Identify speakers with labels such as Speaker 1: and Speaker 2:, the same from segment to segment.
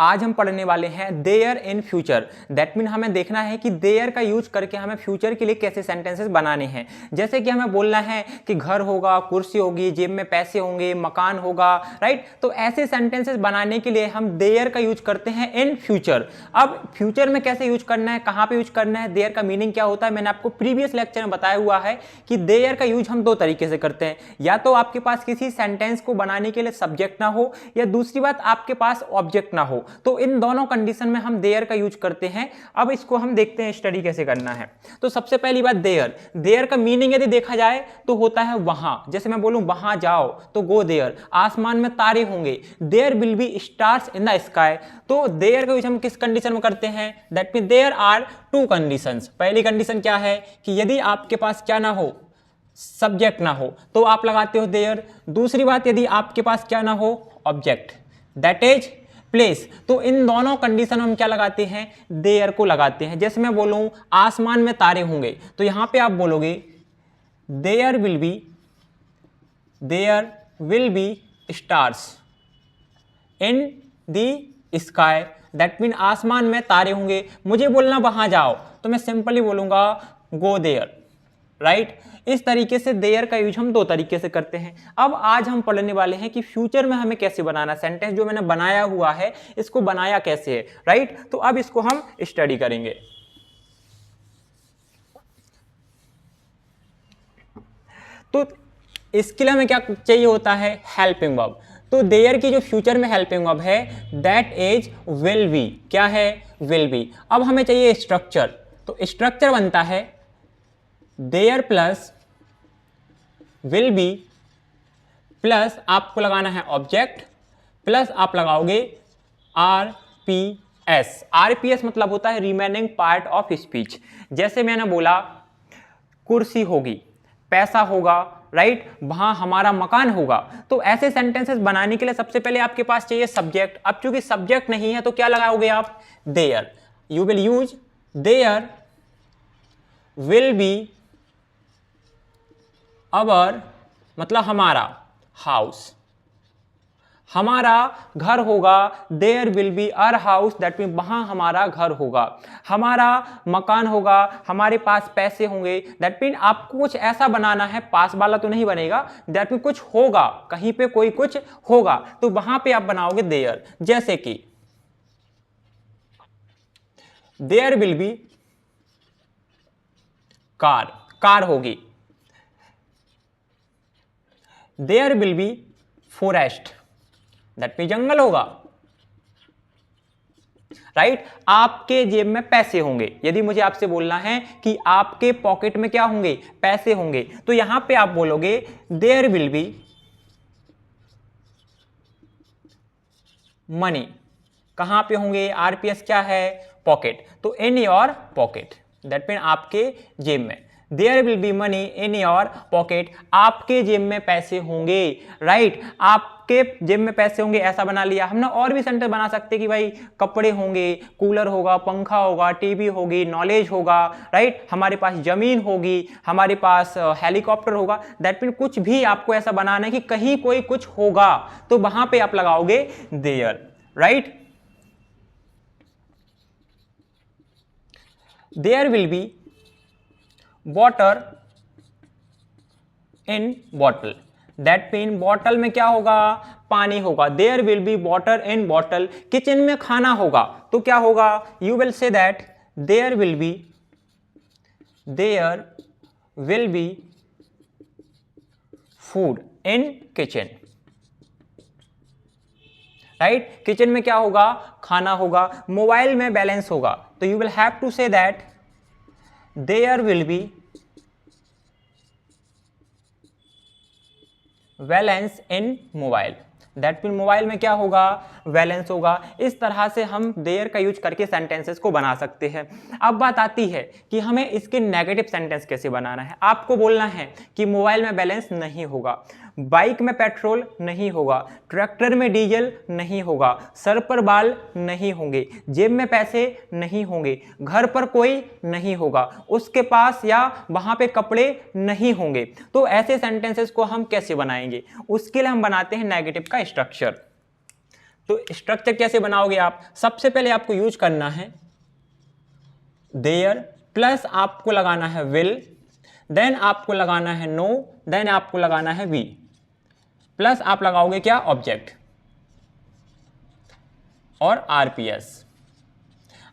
Speaker 1: आज हम पढ़ने वाले हैं there in future. That mean हमें देखना है कि देयर का यूज करके हमें फ्यूचर के लिए कैसे सेंटेंसेस बनाने हैं। जैसे कि हमें बोलना है कि घर होगा, कुर्सी होगी, जेब में पैसे होंगे, मकान होगा, राइट। तो ऐसे सेंटेंसेस बनाने के लिए हम देयर का यूज करते हैं इन फ्यूचर। अब फ्यूचर में कैसे यूज करना है, कहां पे यूज करना है, देयर का मीनिंग क्या होता है, मैंने आपको प्रीवियस लेक्चर में बताया हुआ है कि देयर का यूज हम दो तरीके से करते हैं। या तो आपके पास किसी सेंटेंस को बनाने के लिए सब्जेक्ट ना हो, या दूसरी बात आपके पास ऑब्जेक्ट ना हो। तो इन दोनों कंडीशन में हम देयर का यूज करते हैं। अब इसको हम देखते हैं स्टडी कैसे करना है। तो सबसे पहली बात देयर का मीनिंग यदि देखा जाए तो होता है वहां। जैसे मैं बोलूं वहां जाओ तो गो देयर। आसमान में तारे होंगे, there will be stars in the sky. तो देयर का यूज हम किस कंडीशन में करते हैं, that mean there are two conditions. पहली कंडीशन क्या है कि यदि आपके पास क्या ना हो, सब्जेक्ट ना हो, तो आप लगाते हो देयर। दूसरी बात, यदि आपके पास क्या ना हो, ऑब्जेक्ट, दैट इज प्लेस। तो इन दोनों कंडीशन में हम क्या लगाते हैं, देयर को लगाते हैं। जैसे मैं बोलूं आसमान में तारे होंगे, तो यहां पे आप बोलोगे there will be stars in the sky. That mean आसमान में तारे होंगे। मुझे बोलना वहां जाओ, तो मैं सिंपली बोलूंगा गो देयर, राइट। इस तरीके से देयर का यूज हम दो तरीके से करते हैं। अब आज हम पढ़ने वाले हैं कि फ्यूचर में हमें कैसे बनाना, सेंटेंस जो मैंने बनाया हुआ है इसको बनाया कैसे है, राइट। तो अब इसको हम स्टडी करेंगे। तो इसके लिए हमें क्या चाहिए होता है, हेल्पिंग वर्ब। तो देयर की जो फ्यूचर में हेल्पिंग वर्ब है दैट इज विल बी। क्या है, विल बी। अब हमें चाहिए स्ट्रक्चर। तो स्ट्रक्चर बनता है there plus will be plus आपको लगाना है ऑब्जेक्ट प्लस आप लगाओगे आरपीएस। आरपीएस मतलब होता है रिमेनिंग पार्ट ऑफ स्पीच। जैसे मैंने बोला कुर्सी होगी, पैसा होगा, राइट, वहां हमारा मकान होगा। तो ऐसे सेंटेंसेस बनाने के लिए सबसे पहले आपके पास चाहिए सब्जेक्ट। अब चूंकि सब्जेक्ट नहीं है तो क्या लगाओगे आप, there. You will use there will be our, मतलब हमारा, हाउस, हमारा घर होगा, there will be our house. That mean वहां हमारा घर होगा। हमारा मकान होगा, हमारे पास पैसे होंगे। दैट मीन आपको कुछ ऐसा बनाना है, पास वाला तो नहीं बनेगा, दैट मीन कुछ होगा, कहीं पे कोई कुछ होगा, तो वहां पे आप बनाओगे देयर। जैसे कि there will be car, car होगी। There will be forest, that mean जंगल होगा, राइट। आपके जेब में पैसे होंगे। यदि मुझे आपसे बोलना है कि आपके पॉकेट में क्या होंगे, पैसे होंगे, तो यहां पे आप बोलोगे देयर विल बी मनी। कहां पे होंगे, आरपीएस क्या है, पॉकेट। तो in your pocket, that mean आपके जेब में। There will be money in your pocket, आपके जेब में पैसे होंगे, राइट। आपके जेब में पैसे होंगे, ऐसा बना लिया हमने। और भी सेंटेंस बना सकते कि भाई कपड़े होंगे, कूलर होगा, पंखा होगा, टीवी होगी, नॉलेज होगा, राइट। हमारे पास जमीन होगी, हमारे पास हेलीकॉप्टर होगा। दैट मीन कुछ भी आपको ऐसा बनाना है कि कहीं कोई कुछ होगा, तो वहां पे आप लगाओगे there, right. There will be water in bottle. That mean bottle में क्या होगा, पानी होगा। There will be water in bottle. Kitchen में खाना होगा, तो क्या होगा, you will say that there will be food in kitchen, right. Kitchen में क्या होगा, खाना होगा। मोबाइल में बैलेंस होगा, तो you will have to say that there will be balance in mobile. That mean mobile में क्या होगा, बैलेंस होगा। इस तरह से हम देयर का यूज करके सेंटेंसेस को बना सकते हैं। अब बात आती है कि हमें इसके नेगेटिव सेंटेंस कैसे बनाना है। आपको बोलना है कि मोबाइल में बैलेंस नहीं होगा, बाइक में पेट्रोल नहीं होगा, ट्रैक्टर में डीजल नहीं होगा, सर पर बाल नहीं होंगे, जेब में पैसे नहीं होंगे, घर पर कोई नहीं होगा, उसके पास या वहां पे कपड़े नहीं होंगे। तो ऐसे सेंटेंसेस को हम कैसे बनाएंगे, उसके लिए हम बनाते हैं नेगेटिव का स्ट्रक्चर। तो स्ट्रक्चर कैसे बनाओगे आप? सबसे पहले आपको यूज करना है देयर, प्लस आपको लगाना है विल, देन आपको लगाना है नो, देन आपको लगाना है वी, प्लस आप लगाओगे क्या? ऑब्जेक्ट और आरपीएस।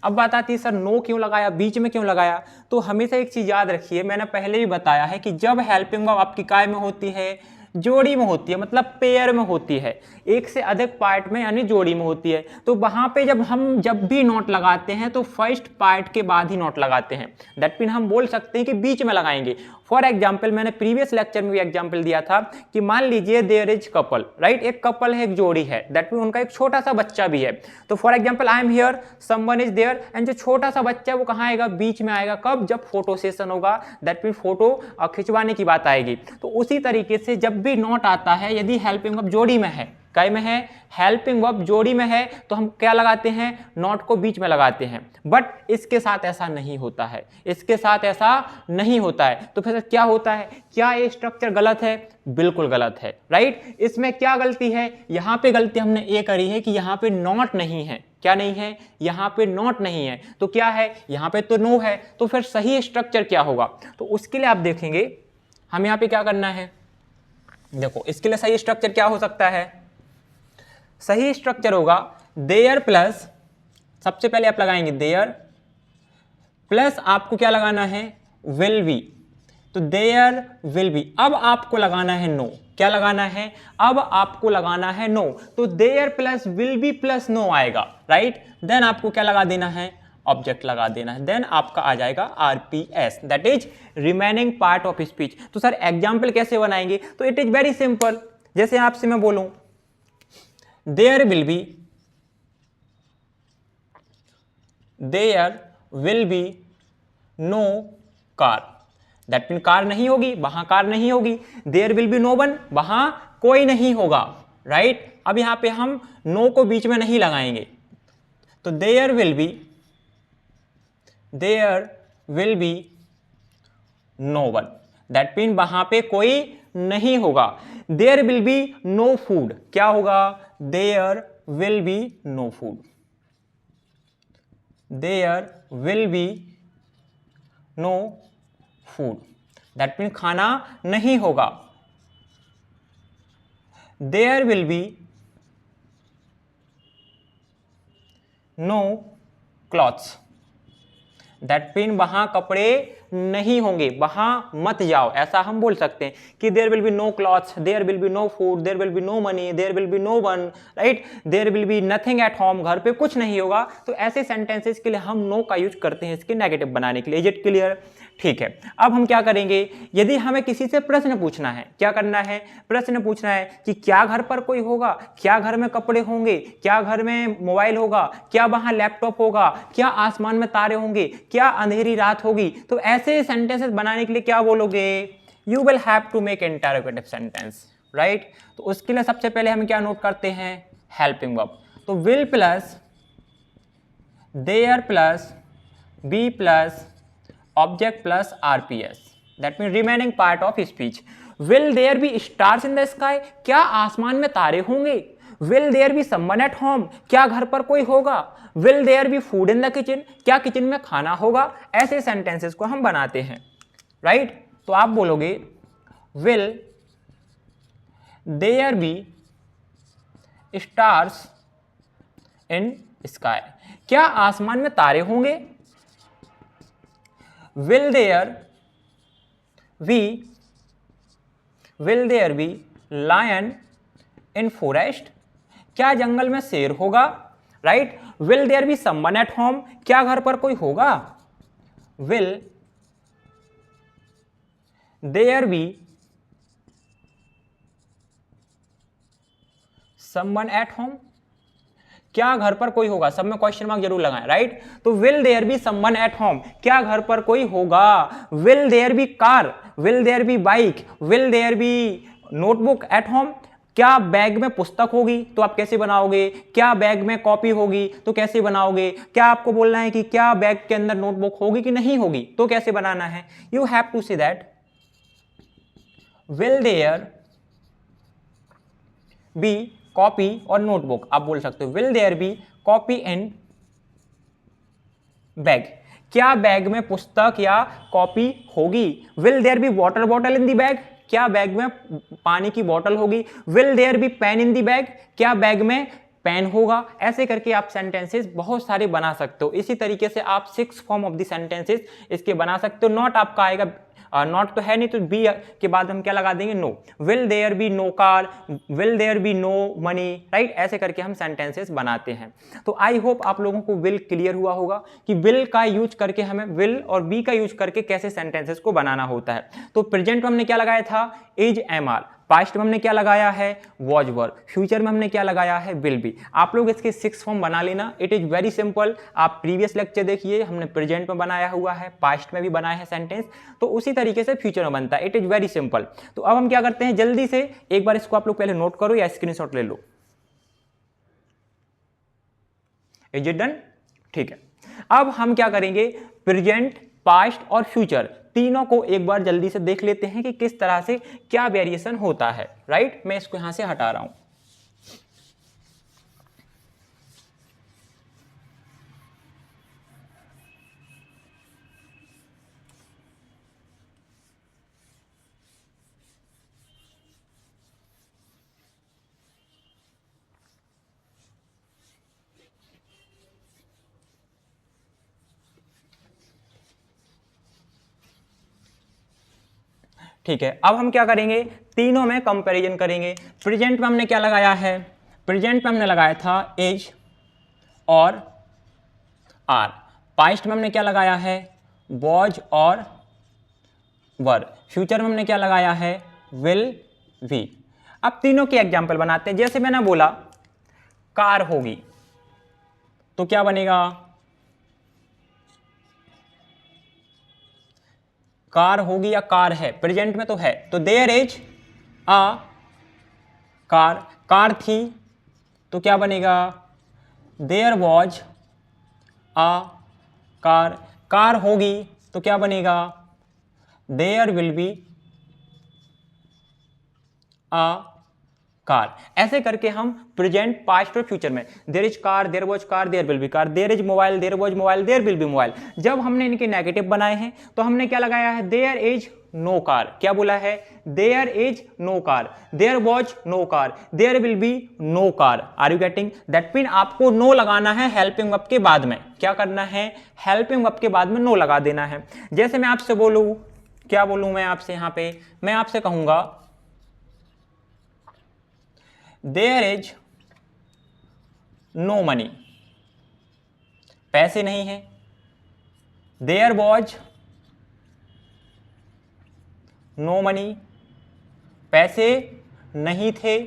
Speaker 1: अब बात आती है सर नो क्यों लगाया, बीच में क्यों लगाया? तो हमेशा एक चीज याद रखिए, मैंने पहले भी बताया है कि जब हेल्पिंग वर्ब आपकी काय में होती है? जोड़ी में होती है, मतलब पेयर में होती है, एक से अधिक पार्ट में यानी जोड़ी में होती है। तो वहां पे जब भी नोट लगाते हैं तो फर्स्ट पार्ट के बाद ही नोट लगाते हैं। दैट मीन हम बोल सकते हैं कि बीच में लगाएंगे। फॉर एग्जाम्पल मैंने प्रीवियस लेक्चर में भी एग्जाम्पल दिया था कि मान लीजिए देयर इज कपल, राइट? एक कपल है, एक जोड़ी है, दैट मीन उनका एक छोटा सा बच्चा भी है। तो for example I am here, someone is there, and जो छोटा सा बच्चा है वो कहाँ आएगा? बीच में आएगा। कब? जब फोटो सेशन होगा, दैट मीन फोटो खिंचवाने की बात आएगी। तो उसी तरीके से जब भी नोट आता है, यदि हेल्पिंग वर्ब जोड़ी में है, काय में है? हेल्पिंग वर्ब जोड़ी में है, तो हम क्या लगाते हैं? नॉट को बीच में लगाते हैं। बट इसके साथ ऐसा नहीं होता है, इसके साथ ऐसा नहीं होता है। तो फिर क्या होता है? क्या ये स्ट्रक्चर गलत है? बिल्कुल गलत है, राइट? इसमें क्या गलती है? यहां पे गलती हमने ये करी है कि यहां पे नॉट नहीं है। क्या नहीं है? यहां पे नॉट नहीं है। तो क्या है? यहां पे तो नो है। तो फिर सही स्ट्रक्चर क्या होगा? तो उसके लिए आप देखेंगे हम यहां पे क्या करना है। देखो इसके लिए सही स्ट्रक्चर क्या हो सकता है? सही स्ट्रक्चर होगा देयर प्लस, सबसे पहले आप लगाएंगे देयर प्लस आपको क्या लगाना है? Will be. तो देयर विल बी। अब आपको लगाना है नो। क्या लगाना है? अब आपको लगाना है नो। तो there plus will be plus no आएगा, राइट? देन आपको क्या लगा देना है? ऑब्जेक्ट लगा देना है। देन आपका आ जाएगा RPS, that is remaining part of speech. तो सर एग्जाम्पल कैसे बनाएंगे? तो इट इज वेरी सिंपल। जैसे आपसे मैं बोलूं there will be no car, that mean car नहीं होगी, वहां कार नहीं होगी। there will be no one, वहां कोई नहीं होगा, राइट? अब यहां पे हम नो को बीच में नहीं लगाएंगे। तो there will be no one, that mean वहां पे कोई नहीं होगा। There will be no food, क्या होगा? There will be no food, there will be no food, that mean खाना नहीं होगा। There will be no clothes, that mean वहां कपड़े नहीं होंगे, वहां मत जाओ, ऐसा हम बोल सकते हैं कि there will be no clothes, there will be no food, there will be no money, there will be no one, right? There will be nothing at home, घर पे कुछ नहीं होगा। तो ऐसे सेंटेंसेस के लिए हम नो का यूज करते हैं इसके नेगेटिव बनाने के लिए। Is it clear? ठीक है। अब हम क्या करेंगे? यदि हमें किसी से प्रश्न पूछना है, क्या करना है? प्रश्न पूछना है कि क्या घर पर कोई होगा, क्या घर में कपड़े होंगे, क्या घर में मोबाइल होगा, क्या वहां लैपटॉप होगा, क्या आसमान में तारे होंगे, क्या अंधेरी रात होगी। तो ऐसे सेंटेंसेस बनाने के लिए क्या बोलोगे? You will have to make interrogative sentence, right? तो उसके लिए सबसे पहले हम क्या नोट करते हैं? Helping verb. तो will plus there plus be plus object plus RPS, that mean remaining part of speech. Will there be stars in the sky, क्या आसमान में तारे होंगे? Will there be someone at home, क्या घर पर कोई होगा? Will there be food in the kitchen, क्या किचन में खाना होगा? ऐसे सेंटेंसेस को हम बनाते हैं, राइट? तो आप बोलोगे will there be stars in sky, क्या आसमान में तारे होंगे? Will there be lion in forest, क्या जंगल में शेर होगा? Right? Will there be someone at home, क्या घर पर कोई होगा? Will there be someone at home, क्या घर पर कोई होगा? सब में क्वेश्चन मार्क जरूर लगाएं, राइट? तो will there be someone at home, क्या घर पर कोई होगा? Will there be car, will there be bike, will there be notebook at home, क्या बैग में पुस्तक होगी? तो आप कैसे बनाओगे? क्या बैग में कॉपी होगी? तो कैसे बनाओगे? क्या आपको बोलना है कि क्या बैग के अंदर नोटबुक होगी कि नहीं होगी? तो कैसे बनाना है? You have to say that will there be copy और नोटबुक, आप बोल सकते हो will there be copy in bag, क्या बैग में पुस्तक या कॉपी होगी। Will there be water bottle in the bag, क्या बैग में पानी की बोतल होगी। Will there be pen in the bag, क्या बैग में पेन होगा। ऐसे करके आप सेंटेंसेस बहुत सारे बना सकते हो। इसी तरीके से आप 6 फॉर्म ऑफ द सेंटेंसेस इसके बना सकते हो। नॉट आपका आएगा, नॉट तो है नहीं तो बी के बाद हम क्या लगा देंगे, no. Will there be no car, will there be no money, right. ऐसे करके हम सेंटेंसेस बनाते हैं। तो आई होप आप लोगों को विल क्लियर हुआ होगा कि विल का यूज करके हमें, विल और बी का यूज करके कैसे सेंटेंसेस को बनाना होता है। तो प्रेजेंट में हमने क्या लगाया था, इज एम आर, पास्ट में हमने क्या लगाया है, वॉज वर, फ्यूचर में हमने क्या लगाया है, विल बी। आप लोग इसके 6 फॉर्म बना लेना, इट इज वेरी सिंपल। आप प्रीवियस लेक्चर देखिए, हमने प्रेजेंट में बनाया हुआ है, पास्ट में भी बनाया है सेंटेंस, तो उसी तरीके से फ्यूचर में बनता है। It is very simple. तो अब हम क्या करते हैं, जल्दी से एक बार इसको आप लोग पहले नोट करो या स्क्रीनशॉट ले लो। Is it done? ठीक है। अब हम क्या करेंगे, प्रेजेंट, पास्ट और फ्यूचर तीनों को एक बार जल्दी से देख लेते हैं कि किस तरह से क्या वेरिएशन होता है, राइट। मैं इसको यहां से हटा रहा हूं। ठीक है, अब हम क्या करेंगे, तीनों में कंपैरिजन करेंगे। प्रेजेंट में हमने क्या लगाया है, प्रेजेंट में हमने लगाया था एज और आर। पास्ट में हमने क्या लगाया है, वॉज और वर। फ्यूचर में हमने क्या लगाया है, विल बी। अब तीनों के एग्जाम्पल बनाते हैं। जैसे मैंने बोला कार होगी, तो क्या बनेगा, कार होगी या कार है, प्रेजेंट में तो है, तो there is a car. Car थी तो क्या बनेगा, there was a car. Car होगी तो क्या बनेगा, there will be a car. ऐसे करके हम प्रेजेंट, पास्ट और फ्यूचर में, there is car, there was car, there will be car, there is mobile, there was mobile, there will be mobile. जब हमने इनके नेगेटिव बनाए हैं तो हमने क्या लगाया है, देयर इज नो कार। क्या बोला है, there is no car, there was no car, there will be no car. Are you getting? That mean आपको नो लगाना है हेल्पिंग वर्ब के बाद में। क्या करना है, हेल्पिंग वर्ब के बाद में नो लगा देना है। जैसे मैं आपसे बोलूं, क्या बोलूं मैं आपसे, यहां पे मैं आपसे कहूंगा देयर इज नो मनी, पैसे नहीं है। देयर वॉज नो मनी, पैसे नहीं थे।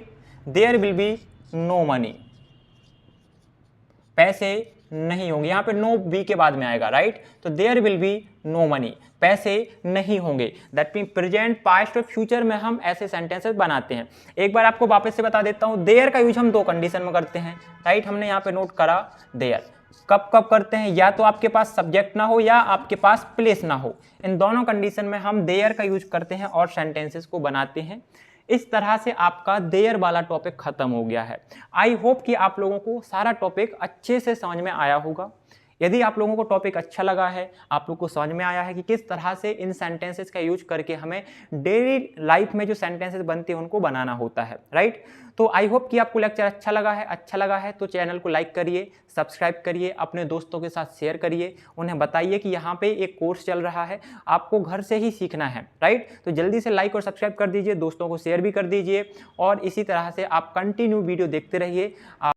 Speaker 1: There will be no money, पैसे नहीं होंगे। यहां पे नो बी के बाद में आएगा, राइट। तो there will be no money, पैसे नहीं होंगे। दैट मीन प्रेजेंट, पास्ट और फ्यूचर में हम ऐसे सेंटेंसेस बनाते हैं। एक बार आपको वापस से बता देता हूं, देयर का यूज हम 2 कंडीशन में करते हैं, राइट। हमने यहां पे नोट करा देयर। कब कब करते हैं, या तो आपके पास सब्जेक्ट ना हो या आपके पास प्लेस ना हो, इन दोनों कंडीशन में हम देयर का यूज करते हैं और सेंटेंसेस को बनाते हैं। इस तरह से आपका देयर वाला टॉपिक खत्म हो गया है। आई होप कि आप लोगों को सारा टॉपिक अच्छे से समझ में आया होगा। यदि आप लोगों को टॉपिक अच्छा लगा है, आप लोग को समझ में आया है कि किस तरह से इन सेंटेंसेस का यूज करके हमें डेली लाइफ में जो सेंटेंसेस बनते हैं उनको बनाना होता है, राइट। तो आई होप कि आपको लेक्चर अच्छा लगा है तो चैनल को लाइक करिए, सब्सक्राइब करिए, अपने दोस्तों के साथ शेयर करिए, उन्हें बताइए कि यहाँ पे एक कोर्स चल रहा है, आपको घर से ही सीखना है, राइट। तो जल्दी से लाइक और सब्सक्राइब कर दीजिए, दोस्तों को शेयर भी कर दीजिए और इसी तरह से आप कंटिन्यू वीडियो देखते रहिए।